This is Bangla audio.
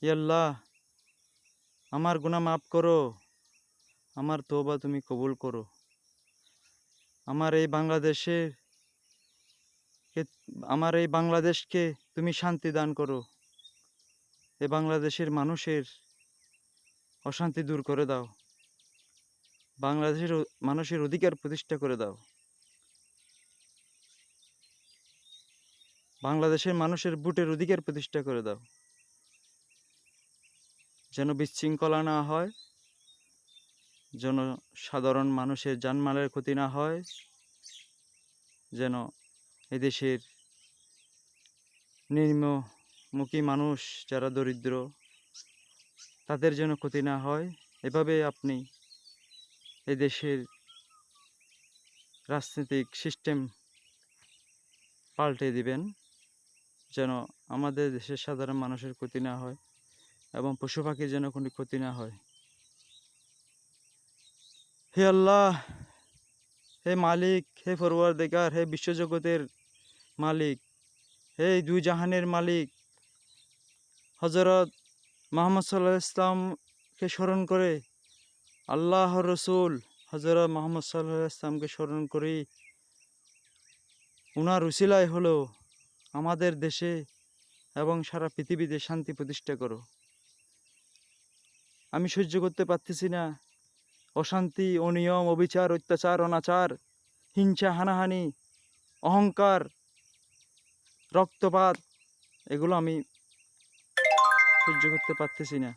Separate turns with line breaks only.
হে আল্লাহ, আমার গুনাহ মাফ করো, আমার তওবা তুমি কবুল করো। আমার এই বাংলাদেশের আমার এই বাংলাদেশকে তুমি শান্তি দান করো। এই বাংলাদেশের মানুষের অশান্তি দূর করে দাও। বাংলাদেশের মানুষের অধিকার প্রতিষ্ঠা করে দাও। বাংলাদেশের মানুষের ভোটের অধিকার প্রতিষ্ঠা করে দাও। যেন বিশৃঙ্খলা না হয়, যেন সাধারণ মানুষের জানমালের ক্ষতি না হয়, যেন এদেশের নিম্নমুখী মানুষ যারা দরিদ্র তাদের যেন ক্ষতি না হয়। এভাবে আপনি এদেশের রাজনৈতিক সিস্টেম পাল্টে দিবেন, যেন আমাদের দেশের সাধারণ মানুষের ক্ষতি না হয় এবং পশু পাখির যেন কোনো ক্ষতি না হয়। হে আল্লাহ, হে মালিক, হে পরওয়ারদিগার, হে বিশ্বজগতের মালিক, হে দুই জাহানের মালিক, হযরত মুহাম্মদ সাল্লাল্লাহু আলাইহি ইসলামকে স্মরণ করে, আল্লাহর রসুল হযরত মুহাম্মদ সাল্লাল্লাহু আলাইহি ইসলামকে স্মরণ করি। উনার উসিলায় হলো আমাদের দেশে এবং সারা পৃথিবীতে শান্তি প্রতিষ্ঠা করো। আমি সহ্য করতে পারতেছি না অশান্তি, অনিয়ম, অবিচার, অত্যাচার, অনাচার, হিংসা, হানাহানি, অহংকার, রক্তপাত, এগুলো আমি সহ্য করতে পারতেছি না।